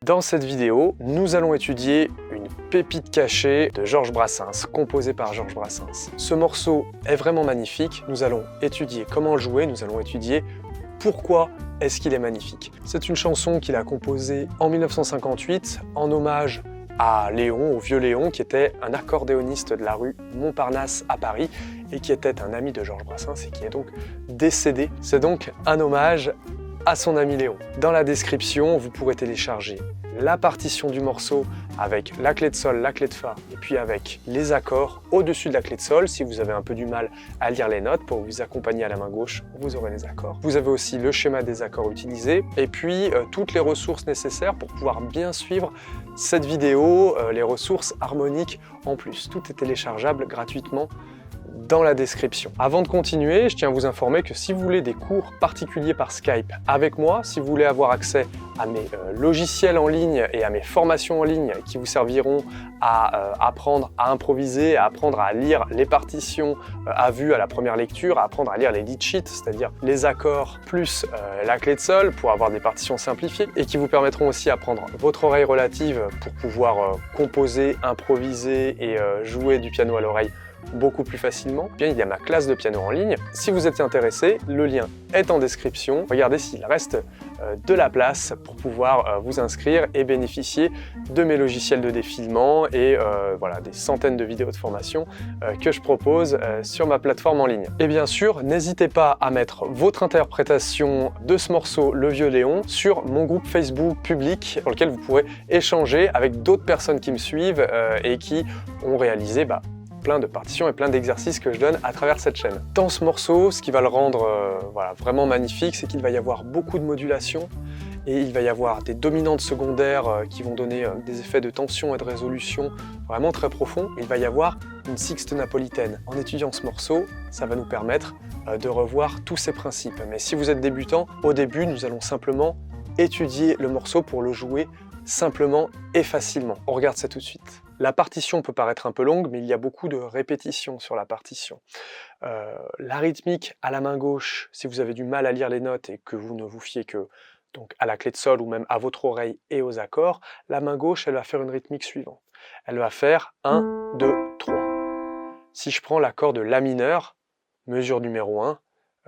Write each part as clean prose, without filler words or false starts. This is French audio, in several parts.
Dans cette vidéo, nous allons étudier une pépite cachée de Georges Brassens, composée par Georges Brassens. Ce morceau est vraiment magnifique, nous allons étudier comment le jouer, nous allons étudier pourquoi est-ce qu'il est magnifique. C'est une chanson qu'il a composée en 1958 en hommage à Léon, au vieux Léon, qui était un accordéoniste de la rue Montparnasse à Paris et qui était un ami de Georges Brassens et qui est donc décédé. C'est donc un hommage à son ami Léon. Dans la description, vous pourrez télécharger la partition du morceau avec la clé de sol, la clé de fa et puis avec les accords au-dessus de la clé de sol. Si vous avez un peu du mal à lire les notes, pour vous accompagner à la main gauche, vous aurez les accords. Vous avez aussi le schéma des accords utilisés et puis toutes les ressources nécessaires pour pouvoir bien suivre cette vidéo, les ressources harmoniques en plus. Tout est téléchargeable gratuitement dans la description. Avant de continuer, je tiens à vous informer que si vous voulez des cours particuliers par Skype avec moi, si vous voulez avoir accès à mes logiciels en ligne et à mes formations en ligne qui vous serviront à apprendre à improviser, à apprendre à lire les partitions à vue à la première lecture, à apprendre à lire les lead sheets, c'est-à-dire les accords plus la clé de sol pour avoir des partitions simplifiées et qui vous permettront aussi d'apprendre votre oreille relative pour pouvoir composer, improviser et jouer du piano à l'oreille beaucoup plus facilement. Bien, il y a ma classe de piano en ligne. Si vous êtes intéressé, le lien est en description. Regardez s'il reste de la place pour pouvoir vous inscrire et bénéficier de mes logiciels de défilement et voilà, des centaines de vidéos de formation que je propose sur ma plateforme en ligne. Et bien sûr, n'hésitez pas à mettre votre interprétation de ce morceau Le Vieux Léon sur mon groupe Facebook public dans lequel vous pourrez échanger avec d'autres personnes qui me suivent et qui ont réalisé plein de partitions et plein d'exercices que je donne à travers cette chaîne. Dans ce morceau, ce qui va le rendre voilà, vraiment magnifique, c'est qu'il va y avoir beaucoup de modulation et il va y avoir des dominantes secondaires qui vont donner des effets de tension et de résolution vraiment très profonds. Il va y avoir une sixte napolitaine. En étudiant ce morceau, ça va nous permettre de revoir tous ces principes. Mais si vous êtes débutant, au début, nous allons simplement étudier le morceau pour le jouer simplement et facilement. On regarde ça tout de suite. La partition peut paraître un peu longue, mais il y a beaucoup de répétitions sur la partition. La rythmique à la main gauche, si vous avez du mal à lire les notes et que vous ne vous fiez que donc, à la clé de sol ou même à votre oreille et aux accords, la main gauche, elle va faire une rythmique suivante. Elle va faire 1, 2, 3. Si je prends l'accord de La mineur, mesure numéro 1,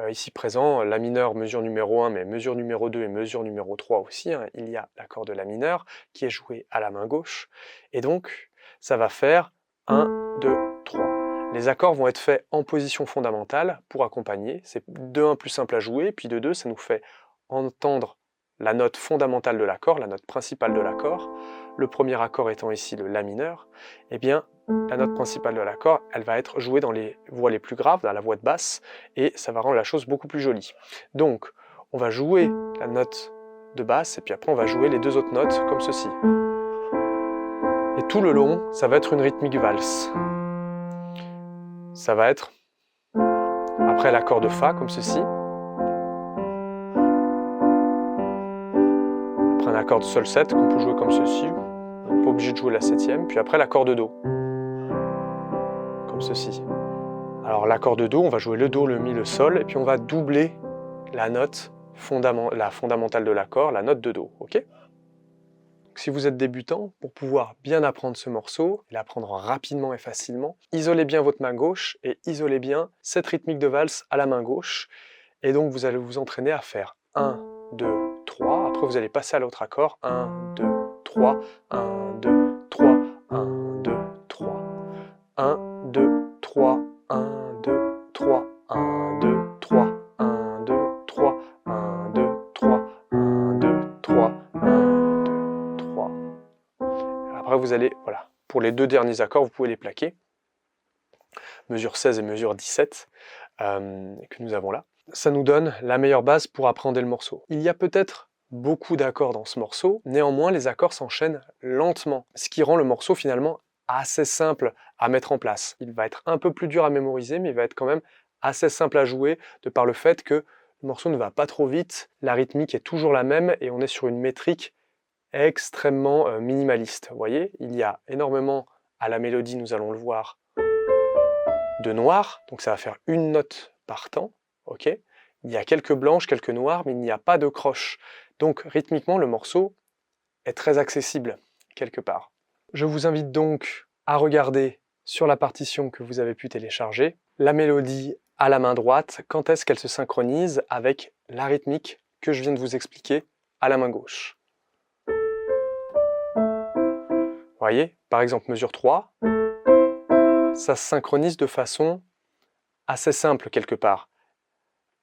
ici présent, La mineur, mesure numéro 1, mais mesure numéro 2 et mesure numéro 3 aussi, hein, il y a l'accord de La mineur qui est joué à la main gauche. Et donc, ça va faire 1, 2, 3. Les accords vont être faits en position fondamentale pour accompagner. C'est de 1 plus simple à jouer, puis de 2, ça nous fait entendre la note fondamentale de l'accord, la note principale de l'accord. Le premier accord étant ici le La mineur, eh bien, la note principale de l'accord, elle va être jouée dans les voix les plus graves, dans la voix de basse, et ça va rendre la chose beaucoup plus jolie. Donc, on va jouer la note de basse, et puis après on va jouer les deux autres notes comme ceci. Et tout le long, ça va être une rythmique valse. Ça va être, après l'accord de Fa, comme ceci. Après un accord de Sol 7, qu'on peut jouer comme ceci. On n'est pas obligé de jouer la septième. Puis après l'accord de Do. Comme ceci. Alors l'accord de Do, on va jouer le Do, le Mi, le Sol, et puis on va doubler la note la fondamentale de l'accord, la note de Do. Ok ? Si vous êtes débutant, pour pouvoir bien apprendre ce morceau, et l'apprendre rapidement et facilement, isolez bien votre main gauche et isolez bien cette rythmique de valse à la main gauche. Et donc vous allez vous entraîner à faire 1, 2, 3. Après vous allez passer à l'autre accord. 1, 2, 3, 1, 2, 3, 1, 2, 3. 1, 2, 3, 1, 2, 3, 1, 2, 3, 1, 2, 3, 1, 2, 3, 1, 2, 3, 1, 2, 3. Après vous allez, voilà, pour les deux derniers accords, vous pouvez les plaquer. Mesure 16 et mesure 17 que nous avons là. Ça nous donne la meilleure base pour appréhender le morceau. Il y a peut-être beaucoup d'accords dans ce morceau, néanmoins les accords s'enchaînent lentement, ce qui rend le morceau finalement assez simple à mettre en place. Il va être un peu plus dur à mémoriser, mais il va être quand même assez simple à jouer, de par le fait que le morceau ne va pas trop vite, la rythmique est toujours la même, et on est sur une métrique extrêmement minimaliste. Vous voyez, il y a énormément à la mélodie, nous allons le voir, de noir, donc ça va faire une note par temps, ok. Il y a quelques blanches, quelques noires, mais il n'y a pas de croche. Donc rythmiquement, le morceau est très accessible quelque part. Je vous invite donc à regarder sur la partition que vous avez pu télécharger la mélodie à la main droite, quand est-ce qu'elle se synchronise avec la rythmique que je viens de vous expliquer à la main gauche. Vous voyez, par exemple mesure 3, ça se synchronise de façon assez simple quelque part.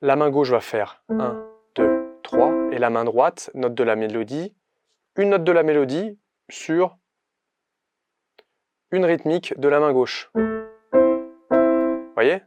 La main gauche va faire 1, 2, 3, et la main droite, note de la mélodie, une note de la mélodie sur une rythmique de la main gauche. Vous voyez ?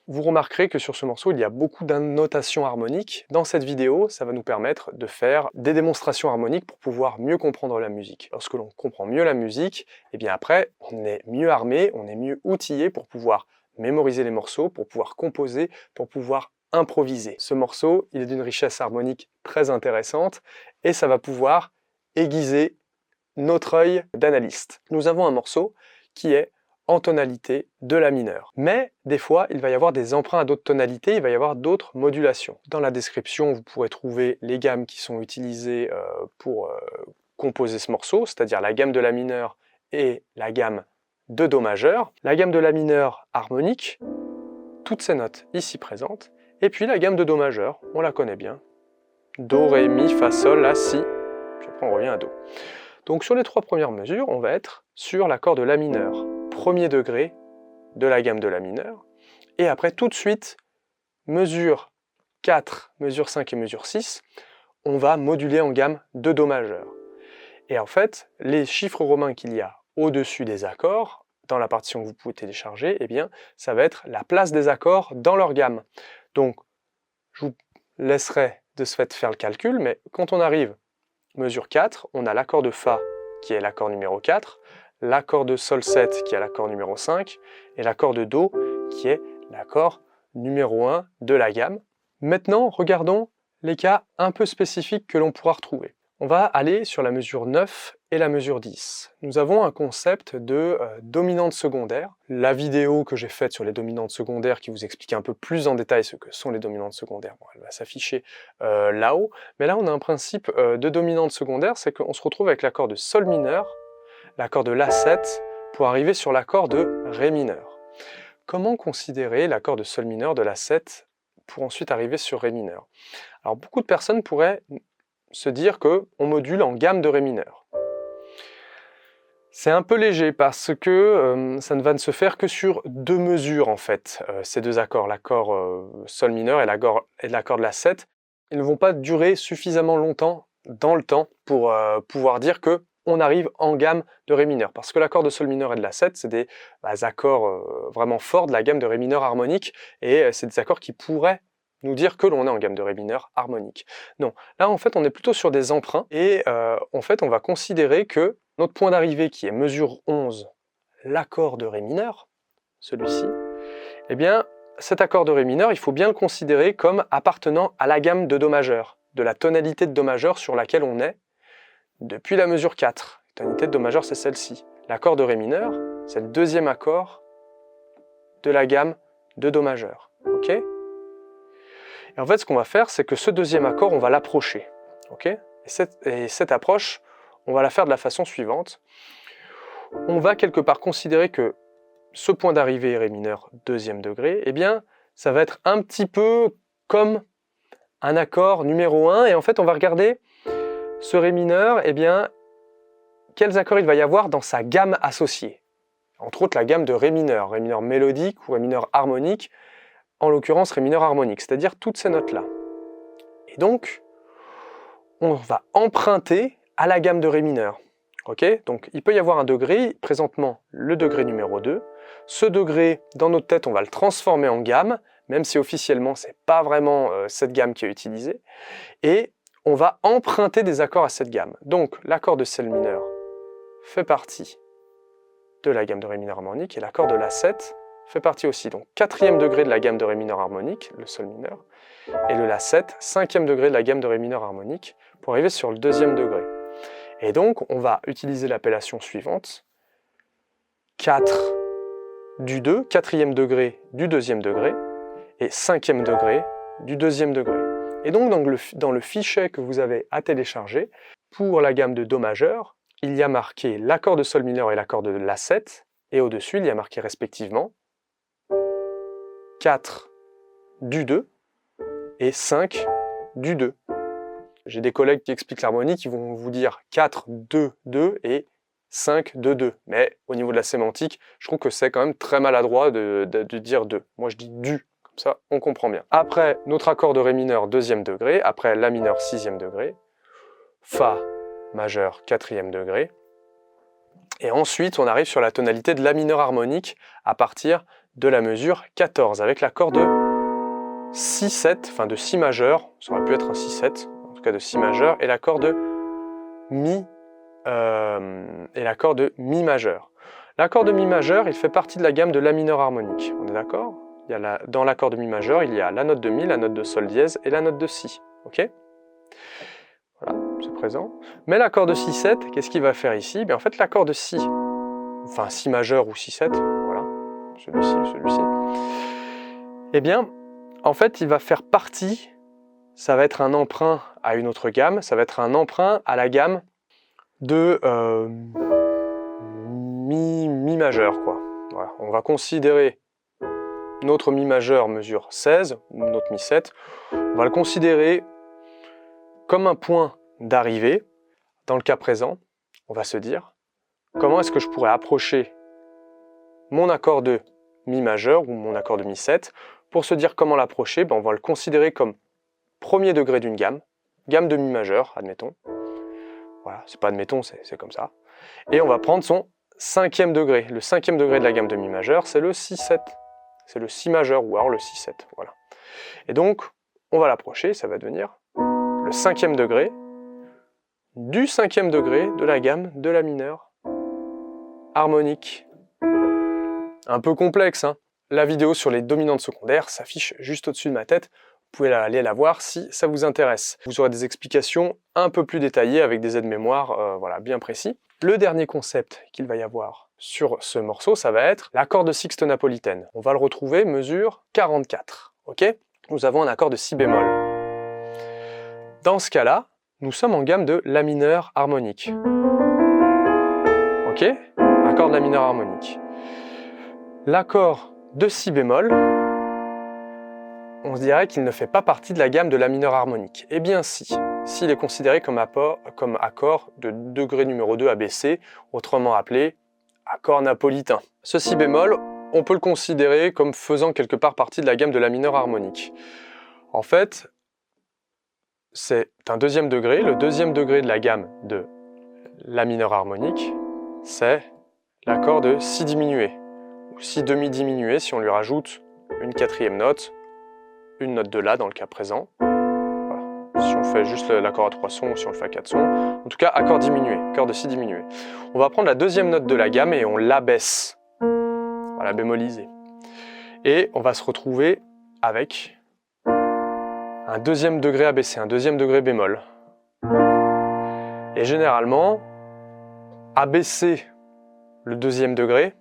Vous remarquerez que sur ce morceau, il y a beaucoup d'annotations harmoniques. Dans cette vidéo, ça va nous permettre de faire des démonstrations harmoniques pour pouvoir mieux comprendre la musique. Lorsque l'on comprend mieux la musique, et bien après, on est mieux armé, on est mieux outillé pour pouvoir mémoriser les morceaux, pour pouvoir composer, pour pouvoir improviser. Ce morceau, il est d'une richesse harmonique très intéressante et ça va pouvoir aiguiser notre œil d'analyste. Nous avons un morceau qui est en tonalité de la mineure. Mais des fois, il va y avoir des emprunts à d'autres tonalités, il va y avoir d'autres modulations. Dans la description, vous pourrez trouver les gammes qui sont utilisées pour composer ce morceau, c'est-à-dire la gamme de la mineure et la gamme de Do majeur, la gamme de la mineure harmonique, toutes ces notes ici présentes, et puis la gamme de Do majeur, on la connaît bien. Do, Ré, Mi, Fa, Sol, La, Si, puis après on revient à Do. Donc sur les 3 premières mesures, on va être sur l'accord de La mineur, premier degré de la gamme de La mineur, et après tout de suite, mesure 4, mesure 5 et mesure 6, on va moduler en gamme de Do majeur. Et en fait, les chiffres romains qu'il y a au-dessus des accords, dans la partition que vous pouvez télécharger, eh bien, ça va être la place des accords dans leur gamme. Donc, je vous laisserai de ce fait faire le calcul, mais quand on arrive mesure 4, on a l'accord de Fa qui est l'accord numéro 4, l'accord de Sol 7 qui est l'accord numéro 5, et l'accord de Do qui est l'accord numéro 1 de la gamme. Maintenant, regardons les cas un peu spécifiques que l'on pourra retrouver. On va aller sur la mesure 9 et la mesure 10. Nous avons un concept de dominante secondaire. La vidéo que j'ai faite sur les dominantes secondaires qui vous explique un peu plus en détail ce que sont les dominantes secondaires, bon, elle va s'afficher là-haut. Mais là, on a un principe de dominante secondaire, c'est qu'on se retrouve avec l'accord de Sol mineur, l'accord de La7, pour arriver sur l'accord de Ré mineur. Comment considérer l'accord de Sol mineur de La7 pour ensuite arriver sur Ré mineur? Alors, beaucoup de personnes pourraient se dire qu'on module en gamme de Ré mineur. C'est un peu léger parce que ça ne va ne se faire que sur 2 mesures en fait, ces 2 accords, l'accord Sol mineur et l'accord de La7. Ils ne vont pas durer suffisamment longtemps dans le temps pour pouvoir dire qu'on arrive en gamme de Ré mineur. Parce que l'accord de Sol mineur et de La7, c'est des accords vraiment forts de la gamme de Ré mineur harmonique et c'est des accords qui pourraient nous dire que l'on est en gamme de Ré mineur harmonique. Non, là en fait on est plutôt sur des emprunts et en fait on va considérer que notre point d'arrivée qui est mesure 11, l'accord de Ré mineur, celui-ci, eh bien cet accord de Ré mineur, il faut bien le considérer comme appartenant à la gamme de Do majeur, de la tonalité de Do majeur sur laquelle on est depuis la mesure 4. La tonalité de Do majeur c'est celle-ci. L'accord de Ré mineur, c'est le 2e accord de la gamme de Do majeur. Ok ? Et en fait, ce qu'on va faire, c'est que ce 2e accord, on va l'approcher. Okay, et cette approche, on va la faire de la façon suivante. On va quelque part considérer que ce point d'arrivée Ré mineur 2e degré, eh bien, ça va être un petit peu comme un accord numéro 1. Et en fait, on va regarder ce Ré mineur, eh bien, quels accords il va y avoir dans sa gamme associée. Entre autres, la gamme de Ré mineur mélodique ou Ré mineur harmonique, en l'occurrence Ré mineur harmonique, c'est-à-dire toutes ces notes-là. Et donc, on va emprunter à la gamme de Ré mineur. Okay, donc il peut y avoir un degré, présentement le degré numéro 2. Ce degré, dans notre tête, on va le transformer en gamme, même si officiellement, ce n'est pas vraiment cette gamme qui est utilisée. Et on va emprunter des accords à cette gamme. Donc l'accord de Sol mineur fait partie de la gamme de Ré mineur harmonique et l'accord de La7 fait partie aussi. Donc 4e degré de la gamme de Ré mineur harmonique, le Sol mineur, et le La7, 5e degré de la gamme de Ré mineur harmonique, pour arriver sur le 2e degré. Et donc on va utiliser l'appellation suivante, 4 du 2, quatrième degré du deuxième degré, et cinquième degré du deuxième degré. Et donc dans le fichier que vous avez à télécharger, pour la gamme de Do majeur, il y a marqué l'accord de Sol mineur et l'accord de La7, et au-dessus il y a marqué respectivement 4 du 2 et 5 du 2. J'ai des collègues qui expliquent l'harmonie qui vont vous dire 4, 2, 2 et 5, 2, 2. Mais au niveau de la sémantique, je trouve que c'est quand même très maladroit de dire 2. Moi je dis du, comme ça on comprend bien. Après, notre accord de Ré mineur deuxième degré, après La mineur sixième degré, Fa majeur quatrième degré, et ensuite on arrive sur la tonalité de La mineur harmonique à partir de la mesure 14, avec l'accord de Si7, enfin de Si majeur, ça aurait pu être un Si7, en tout cas de Si majeur, et l'accord de Mi majeur. L'accord de Mi majeur, il fait partie de la gamme de La mineur harmonique, on est d'accord? Dans l'accord de Mi majeur, il y a la note de Mi, la note de Sol dièse et la note de Si, ok? Voilà, c'est présent. Mais l'accord de Si7, qu'est-ce qu'il va faire ici? En fait, l'accord de Si, enfin Si majeur ou Si7, voilà, celui-ci, eh bien, en fait, il va faire partie, ça va être un emprunt à une autre gamme, ça va être un emprunt à la gamme de Mi majeur, quoi. Voilà. On va considérer notre Mi majeur mesure 16, notre Mi 7, on va le considérer comme un point d'arrivée. Dans le cas présent, on va se dire, comment est-ce que je pourrais approcher mon accord de Mi majeur ou mon accord de Mi 7? Pour se dire comment l'approcher, on va le considérer comme premier degré d'une gamme de Mi majeur, admettons. Voilà, c'est pas admettons, c'est comme ça. Et on va prendre son cinquième degré. Le cinquième degré de la gamme de Mi majeur, c'est le Si7. C'est le Si majeur ou alors le Si7. Voilà. Et donc, on va l'approcher, ça va devenir le cinquième degré du cinquième degré de la gamme de La mineur harmonique. Un peu complexe, hein? La vidéo sur les dominantes secondaires s'affiche juste au-dessus de ma tête. Vous pouvez aller la voir si ça vous intéresse. Vous aurez des explications un peu plus détaillées avec des aides-mémoire voilà, bien précis. Le dernier concept qu'il va y avoir sur ce morceau, ça va être l'accord de sixte napolitaine. On va le retrouver mesure 44. Ok? Nous avons un accord de Si bémol. Dans ce cas-là, nous sommes en gamme de La mineur harmonique. Ok? Accord de La mineur harmonique. L'accord de Si bémol, on se dirait qu'il ne fait pas partie de la gamme de La mineur harmonique. Eh bien si, s'il est considéré comme accord de degré numéro 2 abaissé, autrement appelé accord napolitain. Ce Si bémol, on peut le considérer comme faisant quelque part partie de la gamme de La mineur harmonique. En fait, c'est un deuxième degré. Le deuxième degré de la gamme de La mineur harmonique, c'est l'accord de Si diminué, ou Si demi diminué si on lui rajoute une quatrième note, une note de La dans le cas présent. Voilà. Si on fait juste l'accord à 3 sons ou si on le fait à 4 sons. En tout cas, accord diminué, accord de Si diminué. On va prendre la deuxième note de la gamme et on l'abaisse. Voilà, bémolisé. Et on va se retrouver avec un deuxième degré abaissé, un deuxième degré bémol. Et généralement, abaisser le deuxième degré,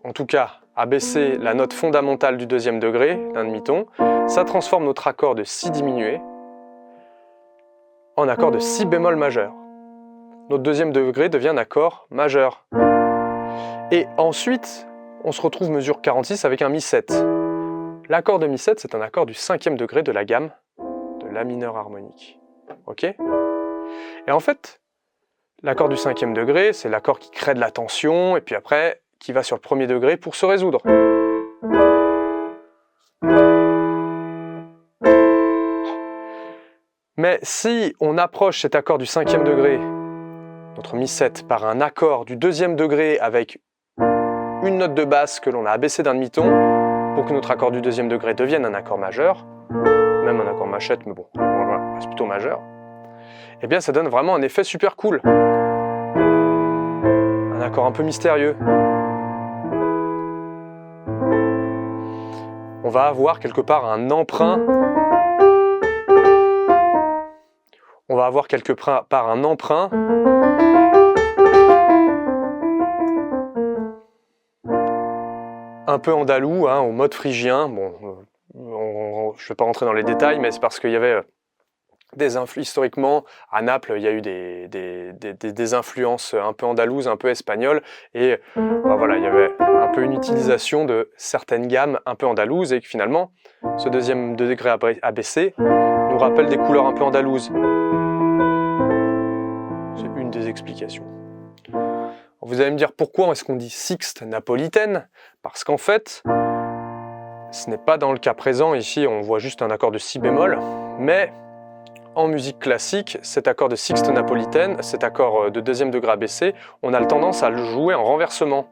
en tout cas abaisser la note fondamentale du deuxième degré d'un demi-ton, ça transforme notre accord de Si diminué en accord de Si bémol majeur. Notre deuxième degré devient un accord majeur. Et ensuite, on se retrouve mesure 46 avec un Mi 7. L'accord de Mi 7, c'est un accord du cinquième degré de la gamme de La mineur harmonique. Ok? Et en fait, l'accord du cinquième degré, c'est l'accord qui crée de la tension, et puis après, qui va sur le premier degré pour se résoudre. Mais si on approche cet accord du cinquième degré, notre Mi 7, par un accord du deuxième degré avec une note de basse que l'on a abaissée d'un demi-ton, pour que notre accord du deuxième degré devienne un accord majeur, même un accord machette, mais bon, voilà, c'est plutôt majeur, eh bien ça donne vraiment un effet super cool. Un accord un peu mystérieux. On va avoir quelque part un emprunt. On va avoir quelque part un emprunt un peu andalou, hein, au mode phrygien. Bon, je ne vais pas rentrer dans les détails, mais c'est parce qu'il y avait historiquement, à Naples, il y a eu des influences un peu andalouses, un peu espagnoles, et voilà, il y avait un peu une utilisation de certaines gammes un peu andalouses, et que finalement, ce deuxième degré abaissé nous rappelle des couleurs un peu andalouses. C'est une des explications. Vous allez me dire pourquoi est-ce qu'on dit sixte napolitaine? Parce qu'en fait, ce n'est pas dans le cas présent, ici on voit juste un accord de si bémol, mais en musique classique, cet accord de sixte napolitaine, cet accord de deuxième degré abaissé, on a tendance à le jouer en renversement,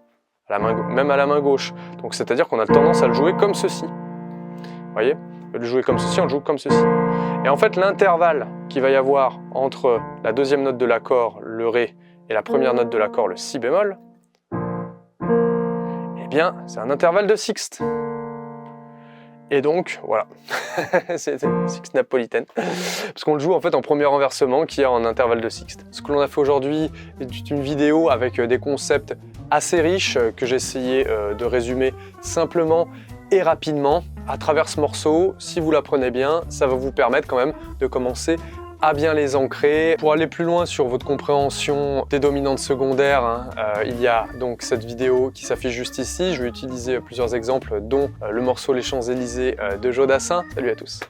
même à la main gauche. Donc c'est-à-dire qu'on a tendance à le jouer comme ceci. Vous voyez? Au lieu de le jouer comme ceci, on le joue comme ceci. Et en fait, l'intervalle qu'il va y avoir entre la deuxième note de l'accord, le Ré, et la première note de l'accord, le Si bémol, eh bien, c'est un intervalle de sixte. Et donc, voilà, c'est sixte napolitaine, parce qu'on le joue en fait en premier renversement qui est en intervalle de sixte. Ce que l'on a fait aujourd'hui est une vidéo avec des concepts assez riches que j'ai essayé de résumer simplement et rapidement à travers ce morceau. Si vous l'apprenez bien, ça va vous permettre quand même de commencer à bien les ancrer. Pour aller plus loin sur votre compréhension des dominantes secondaires, il y a donc cette vidéo qui s'affiche juste ici. Je vais utiliser plusieurs exemples, dont le morceau Les Champs-Élysées de Joe Dassin. Salut à tous.